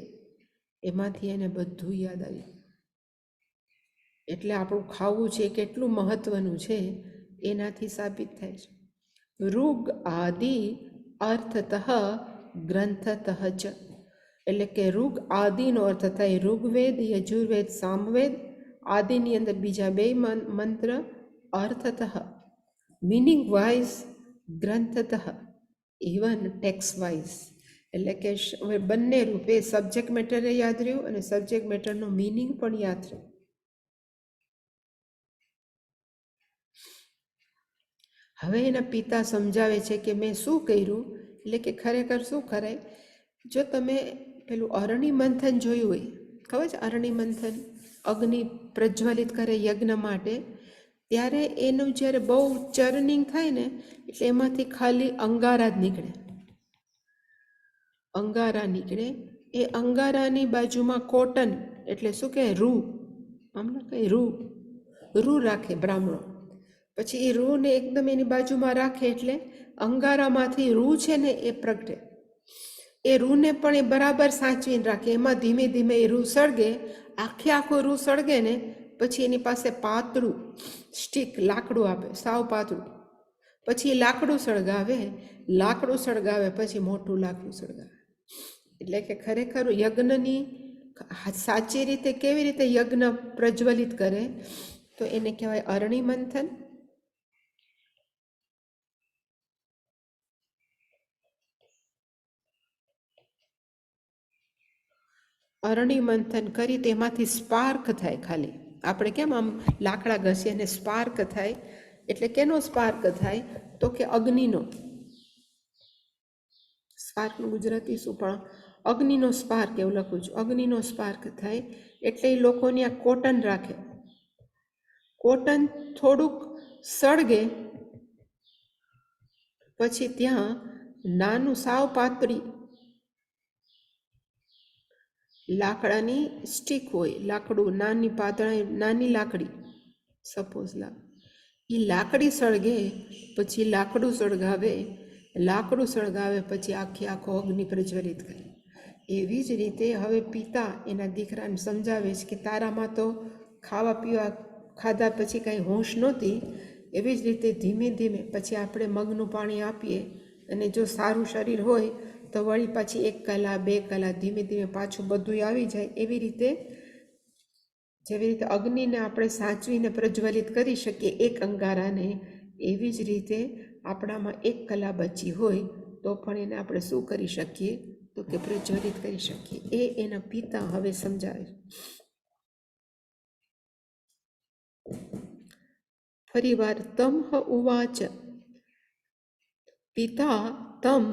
એમાંથી એને બધું યાદ આવ્યું. એટલે આપણું ખાવું છે કેટલું મહત્વનું છે એનાથી સાબિત થાય છે. ઋગ આદિ અર્થતઃ ગ્રંથતઃ ચ, એટલે કે ઋગ આદિનો અર્થ થાય ઋગ્વેદ, યજુર્વેદ, સામવેદ. આદિની અંદર બીજા બે મંત્ર, અર્થતઃ મિનિંગ વાઇઝ, ગ્રંથતઃ ઇવન ટેક્સ વાઇઝ. એટલે કે હવે બંને રૂપે સબ્જેક્ટ મેટરે યાદ રહ્યું અને સબ્જેક્ટ મેટરનો મિનિંગ પણ યાદ રહ્યું. હવે એના પિતા સમજાવે છે કે મેં શું કર્યું, એટલે કે ખરેખર શું કરાય. જો તમે પેલું અરણી મંથન જોયું હોય, ખબર છે અરણી મંથન, અગ્નિ પ્રજ્વલિત કરે યજ્ઞ માટે, ત્યારે એનું જ્યારે બહુ ચર્નિંગ થાય ને, એટલે એમાંથી ખાલી અંગારા જ નીકળે, અંગારા નીકળે. એ અંગારાની બાજુમાં કોટન, એટલે શું કહે, રૂ, આમને કઈ રૂ રાખે બ્રાહ્મણો. પછી એ રૂને એકદમ એની બાજુમાં રાખે, એટલે અંગારામાંથી રૂ છે ને એ પ્રગટે. એ રૂને પણ એ બરાબર સાચવીને રાખે. એમાં ધીમે ધીમે એ રૂ સળગે, આખું રૂ સળગે ને પછી એની પાસે પાતળું સ્ટીક લાકડું આપે, સાવ પાતળું. પછી એ લાકડું સળગાવે, પછી મોટું લાકડું સળગાવે. એટલે કે ખરેખર યજ્ઞની સાચી રીતે કેવી રીતે યજ્ઞ પ્રજ્વલિત કરે, તો એને કહેવાય અરણી મંથન. અરણી મંથન કરી તેમાંથી સ્પાર્ક થાય. ખાલી આપણે કેમ આમ લાકડા ઘસીએ અને સ્પાર્ક થાય, એટલે કેનો સ્પાર્ક થાય તો કે અગ્નિનો. સ્પાર્કનું ગુજરાતી શું, પણ અગ્નિનો સ્પાર્ક એવું લખું છું. અગ્નિનો સ્પાર્ક થાય એટલે એ લોકોની આ કોટન રાખે. કોટન થોડુંક સળગે, પછી ત્યાં નાનું સાવ પાતળી લાકડાની સ્ટીક હોય, લાકડું નાની નાની લાકડી, સપોઝ એ લાકડી સળગે, પછી લાકડું સળગાવે, પછી આખો અગ્નિ પ્રજ્વલિત કરે. એવી જ રીતે હવે પિતા એના દીકરાને સમજાવે છે કે તારામાં તો ખાધા પછી કાંઈ હોશ નહોતી. એવી જ રીતે ધીમે ધીમે પછી આપણે મગનું પાણી આપીએ, અને જો સારું શરીર હોય તો વળી પાછી 1 કલાક 2 કલાક ધીમે ધીમે પાછું બધું આવી જાય. એવી રીતે જેવી રીતે અગ્નિને આપણે સાચવીને પ્રજ્વલિત કરી શકીએ એક અંગારાને, એવી જ રીતે આપણામાં 1 કલા બચી હોય તો પણ એને આપણે શું કરી શકીએ તો કે પ્રજ્વલિત કરી શકીએ. એ એના પિતા હવે સમજાવે. ફરીવાર તમઃ ઉવાચ, પિતા તમ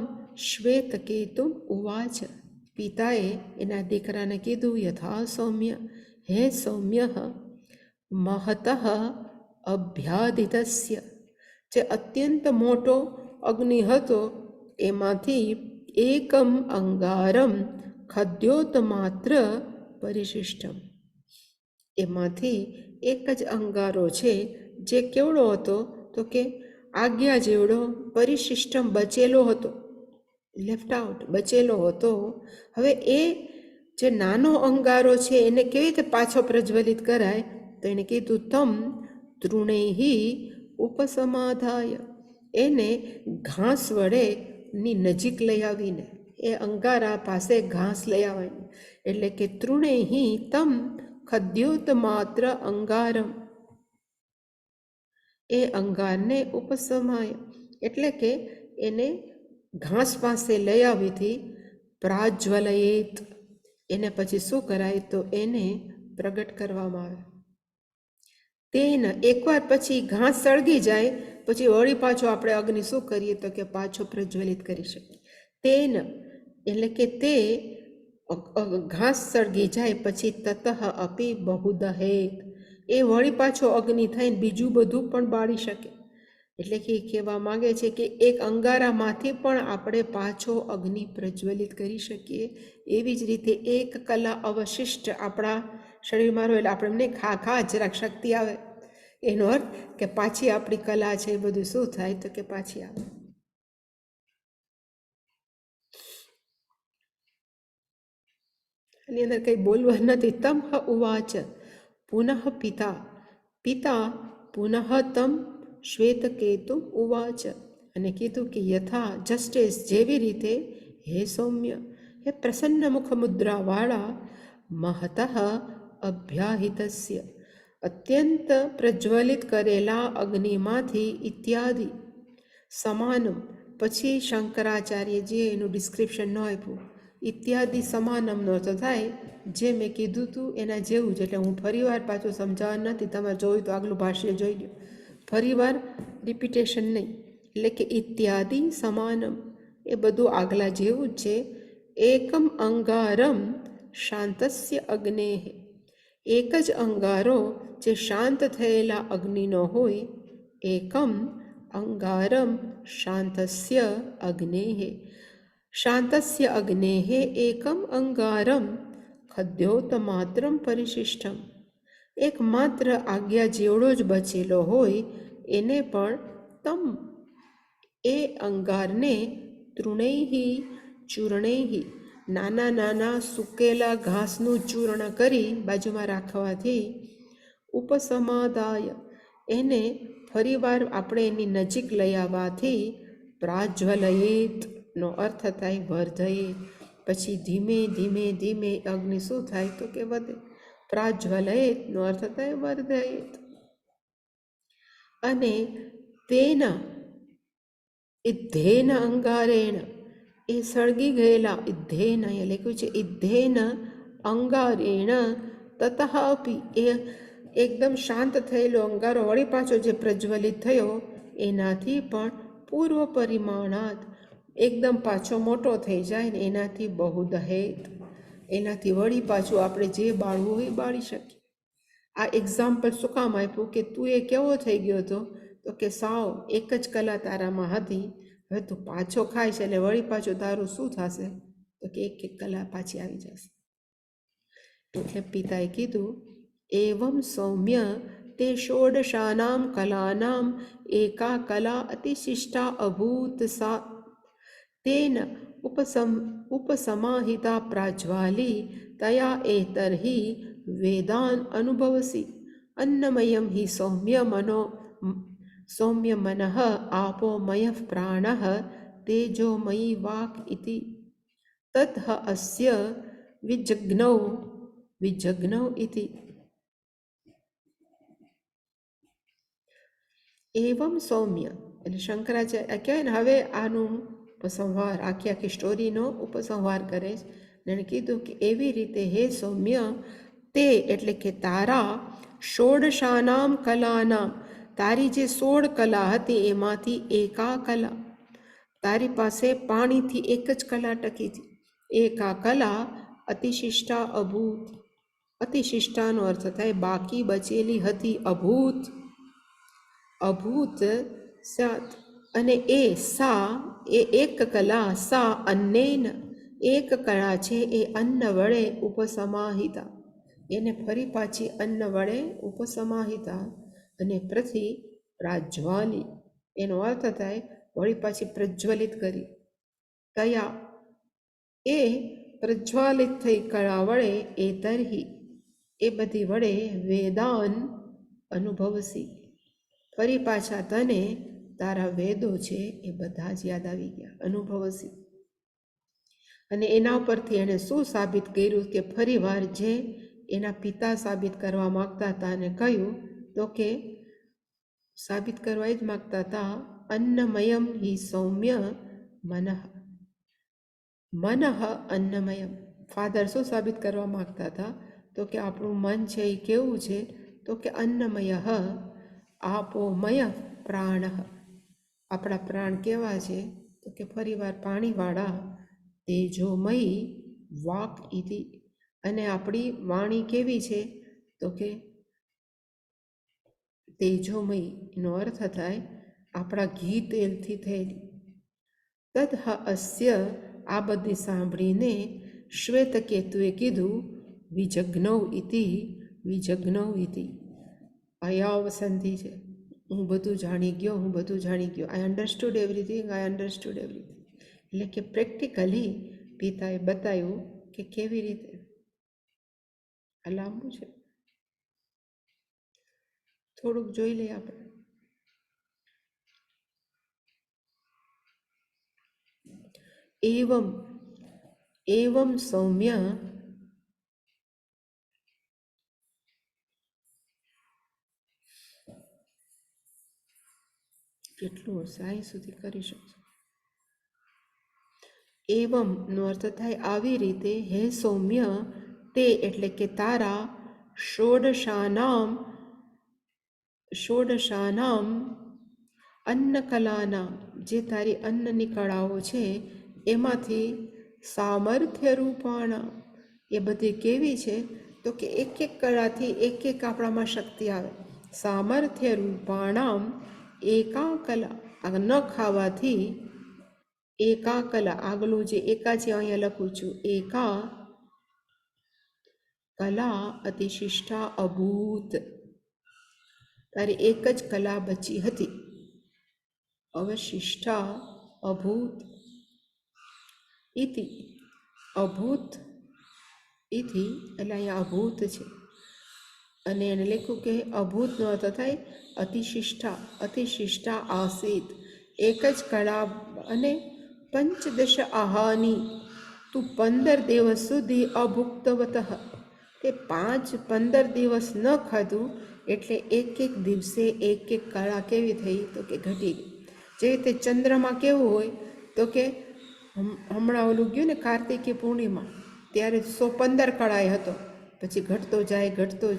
શ્વેતકેતુમ ઉવાચ, પિતાએ એના દીકરાને કીધું, યથા સૌમ્ય, હે સૌમ્ય, મહતઃ અભ્યાદિતસ્ય, જે અત્યંત મોટો અગ્નિ હતો એમાંથી એકમ અંગારમ ખદ્યોતમાત્ર પરિશિષ્ટમ, એમાંથી એક જ અંગારો છે જે કેવડો હતો તો કે આજ્ઞા જેવડો, પરિશિષ્ટમ બચેલો હતો, લેફ્ટ આઉટ બચેલો હતો. હવે એ જે નાનો અંગારો છે એને કેવી રીતે પાછો પ્રજ્વલિત કરાય, તો એને કીધું તમ તૃણૈહિ ઉપસમાધાય, એને ઘાસ વડે ની નજીક લઈ આવીને, એ અંગારા પાસે ઘાસ લઈ આવવાની, એટલે કે તૃણૈહિ તમ ખદ્યોત માત્ર અંગારમ, એ અંગારને ઉપસમાય, એટલે કે એને ઘાસ પાસે લઈ આવીથી પ્રાજ્વલયેત, એને પછી શું કરાય તો એને પ્રગટ કરવામાં આવે. તેન એકવાર પછી ઘાસ સળગી જાય પછી વળી પાછો આપણે અગ્નિ શું કરીએ તો કે પાછો પ્રજ્વલિત કરી શકીએ. તેન એટલે કે તે ઘાસ સળગી જાય પછી તતઃ અપી બહુદહેત, એ વળી પાછો અગ્નિ થઈને બીજું બધું પણ બાળી શકે. એટલે કે એ કહેવા માંગે છે કે એક અંગારામાંથી પણ આપણે પાછો અગ્નિ પ્રજ્વલિત કરી શકીએ. એવી જ રીતે એક કલા અવશિષ્ટ આપણા શરીરમાં રહે એટલે આપણે એમને ખા જરાક શક્તિ આવે, એનો અર્થ કે પાછી આપણી કલા છે એ બધું શું થાય તો કે પાછી આવે. એની અંદર કંઈ બોલવા નથી. તમ ઉવાચ પુનઃ પિતા પુનઃ તમ શ્વેતકેતુ ઉવાચ, અને કીધું કે યથા જસ્ટિસ જેવી રીતે, હે સૌમ્ય, હે પ્રસન્ન મુખ મુદ્રાવાળા, મહતઃ અભ્યાહિતસ્ય અત્યંત પ્રજ્વલિત કરેલા અગ્નિમાંથી ઇત્યાદિ સમાનમ, પછી શંકરાચાર્યજીએ એનું ડિસ્ક્રિપ્શન ન આપ્યું. ઇત્યાદિ સમાનમનો અર્થ થાય જે મેં કીધું હતું એના જેવું જ. એટલે હું ફરીવાર પાછું સમજાવવા નથી, તમે જોયું તો આગલું ભાષ્ય જોઈ લો, ફરીવાર રિપીટેશન નહીં. એટલે કે ઇત્યાદિ સમાનમ એ બધું આગલા જેવું જ છે. એકમ અંગારમ શાંતસ્ય અગ્નેહ, એક જ અંગારો જે શાંત થયેલા અગ્નિનો હોય. એકમ અંગારમ શાંતસ્ય અગ્નેહ, શાંતસ્ય અગ્નેહ એકમ અંગારમ ખદ્યોતમાત્રમ પરિશિષ્ટમ, એકમાત્ર આજ્ઞા જેવડો જ બચેલો હોય એને પણ તમ એ અંગારને તૃણૈહિ ચૂર્ણૈહિ નાના નાના સૂકેલા ઘાસનું ચૂર્ણ કરી બાજુમાં રાખવાથી, ઉપસમાદાય એને ફરીવાર આપણે એની નજીક લઈ આવવાથી, પ્રાજ્વલયેત નો અર્થ થાય વર્ધયેત, પછી ધીમે ધીમે ધીમે અગ્નિ શું થાય તો કે વધે. પ્રાજ્વલયેત નો અર્થ થાય વર્ધયેત. અને તેના ઇદ્ધેન અંગારેણ એ સળગી ગયેલા, ઇદ્ધેન અહીંયા લખ્યું છે ઇદ્ધેન અંગારેણ તતઃ અપી એ એકદમ શાંત થયેલો અંગારો વળી પાછો જે પ્રજ્વલિત થયો એનાથી પણ પૂર્વ પરિમાણાત એકદમ પાછો મોટો થઈ જાય ને એનાથી બહુ દહેત, એનાથી વળી પાછું આપણે જે બાળવું હોય બાળી શકીએ. આ એક્ઝામ્પલ શું કામ આપ્યું કે તું એ કેવો થઈ ગયો હતો તો કે સાવ એક જ કલા તારામાં હતી, હવે તું પાછો ખાય છે એટલે વળી પાછું તારું શું થશે તો કે એક એક કલા પાછી આવી જશે. એટલે પિતાએ કીધું એવમ સૌમ્ય તે ષોડશાનામ કલાનામ એકા કલા અતિશિષ્ટા અભૂત સા તેન ઉપસમાહિતા પ્રાજ્વાલી તયા એતર્હિ વેદાન અનુભવસી અન્નમયમ હિ સૌમ્ય મનઃ આપોમયઃ પ્રાણઃ તેજોમયી વાક ઇતિ તતઃ અસ્ય વિજ્ઞૌ ઇતિ. એવમ સૌમ્ય એટલે શંકરાચાર્ય કહેવાય ને હવે આનું ઉપસંહાર આખી સ્ટોરીનો ઉપસંહાર કરે છે. એને કીધું કે એવી રીતે હે સૌમ્ય તે એટલે કે તારા ષોડશાનામ કલાનામ તારી જે 16 કલા હતી એમાંથી એકા કલા તારી પાસે પાણીથી એક જ કલા ટકી હતી. એકા કલા અતિશિષ્ટા અભૂત, અતિશિષ્ટાનો અર્થ થાય બાકી બચેલી હતી, અભૂત સાત, અને એ સા એ એક કલા સા અન્નેન એક કળા છે એ અન્ન વડે ઉપસમાહિતા એને ફરી પાછી અન્ન વડે ઉપસમાહિતા, અને પ્રતિ પ્રાજ્વાલી એનો અર્થ થાય વળી પાછી પ્રજ્વલિત કરી. તયા એ પ્રજ્વાલિત થઈ કળા વડે એ તરહી એ બધી વડે વેદાન અનુભવસી ફરી પાછા તને તારા વેદો છે એ બધા જ યાદ આવી ગયા, અનુભવસી. અને એના ઉપરથી એણે શું સાબિત કર્યું કે ફરી વાર જે એના પિતા સાબિત કરવા માગતા હતા અને કહ્યું તો કે સાબિત કરવા જ માગતા હતા અન્નમયમ હિ સૌમ્ય મનઃ અન્નમયમ. ફાધર શું સાબિત કરવા માગતા હતા તો કે આપણું મન છે એ કેવું છે તો કે અન્નમય આપોમય પ્રાણ, આપણા પ્રાણ કેવા છે તો કે ફરીવાર પાણીવાળા, તેજોમયી વાક ઇતિ અને આપણી વાણી કેવી છે તો કે તેજોમયી એનો અર્થ થાય આપણા ઘી તેલથી થયેલી. તદ્હ અસ્ય, આ બધી સાંભળીને શ્વેતકેતુએ કીધું વિજગ્નૌ ઇતિ, વિજગ્નૌ ઇતિ. અયાવસંધિ છે, હું બધું જાણી ગયો, હું બધું જાણી ગયો. આઈ અન્ડરસ્ટુડ એવરીથિંગ, આઈ અન્ડરસ્ટુડ એવરીથિંગ. એટલે કે પ્રેક્ટિકલી પિતાએ બતાવ્યું કે કેવી રીતે. આ લાંબુ છે, થોડુંક જોઈ લઈએ આપણે. એવમ એવમ સૌમ્ય, કેટલું હશે અહીં સુધી કરી શકશો. એવમ નો અર્થ થાય આવી રીતે, હે સૌમ્ય, તે એટલે કે તારા ષોડશાનામ અન્નકલાનામ, જે તારી અન્નની કળાઓ છે એમાંથી સામર્થ્ય રૂપાણા, એ બધી કેવી છે તો કે એક એક કળાથી એક એક આપણામાં શક્તિ આવે. સામર્થ્ય રૂપાણામ એકા કલા, આ ન ખાવાથી એકા કલા, આગલું જે એકા છે અહીંયા લખું છું, એકા કલા અતિશિષ્ટા અભૂત, તારી એક જ કલા બચી હતી. અવશિષ્ટા અભૂત ઇતિ, અભૂત ઇતિ એટલે અહીંયા અભૂત છે, અને એને લખ્યું કે અભૂતનો અર્થ થાય અતિશિષ્ટા, અતિશિષ્ટા આસીત, એક જ કળા. અને પંચદશ આહાની, તું 15 દિવસ સુધી અભુક્તવત, તે 15 દિવસ ન ખાધું એટલે એક એક દિવસે એક એક કળા કેવી થઈ તો કે ઘટી ગઈ. જે રીતે ચંદ્રમાં કેવું હોય તો કે હમણાં ઓલું ગયું ને કાર્તિકી પૂર્ણિમા, ત્યારે 115 કળાએ હતો, પછી ઘટતો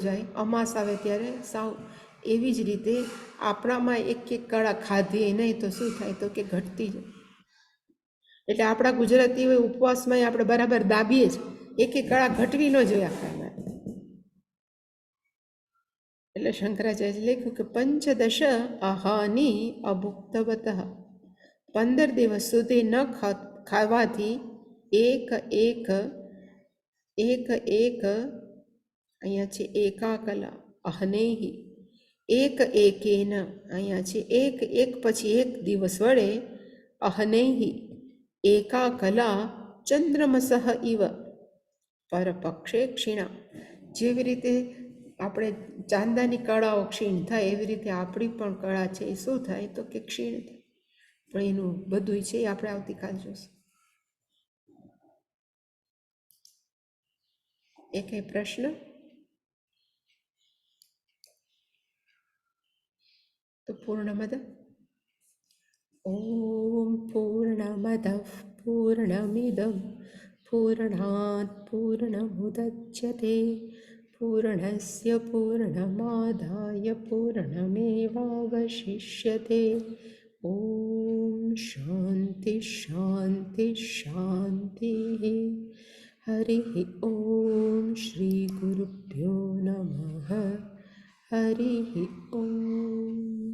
જાય, અમાસ આવે ત્યારે સાવ. એવી જ રીતે આપણામાં એક એક કળા ખાધી નહીં તો શું થાય તો કે ઘટતી જાય. એટલે આપણા ગુજરાતી હોય ઉપવાસમાં આપણે બરાબર દાબીએ જ, એક એક કળા ઘટવી ન જોઈએ આપણામાં. એટલે શંકરાચાર્ય લખ્યું કે પંચદશ આહાની અભુક્તવત, 15 દિવસ સુધી ન ખાવાથી એક એક અહીંયા છે એકા કલા અહનેહી, એક એકેન અહીંયા છે એક એક પછી એક દિવસ વડે, અહનેહી એકા કલા ચંદ્રમસઃ ઇવ પરપક્ષે ક્ષીણા, જેવી રીતે આપણે ચાંદાની કળાઓ ક્ષીણ થાય એવી રીતે આપણી પણ કળા છે એ શું થાય તો કે ક્ષીણ થાય. પણ એનું બધું છે એ આપણે આવતીકાલ જોશું. એ કઈ પ્રશ્ન તો પૂર્ણમદ ઓમ પૂર્ણમદ પૂર્ણમિદમ પૂર્ણાત પૂર્ણમુદચ્યતે પૂર્ણસ્ય પૂર્ણમાદાય પૂર્ણમેવાવશિષ્યતે. ઓમ શાંતિ શાંતિ શાંતિ. હરિ ઓમ શ્રી ગુરુભ્યો નમઃ. હરિ ઓમ.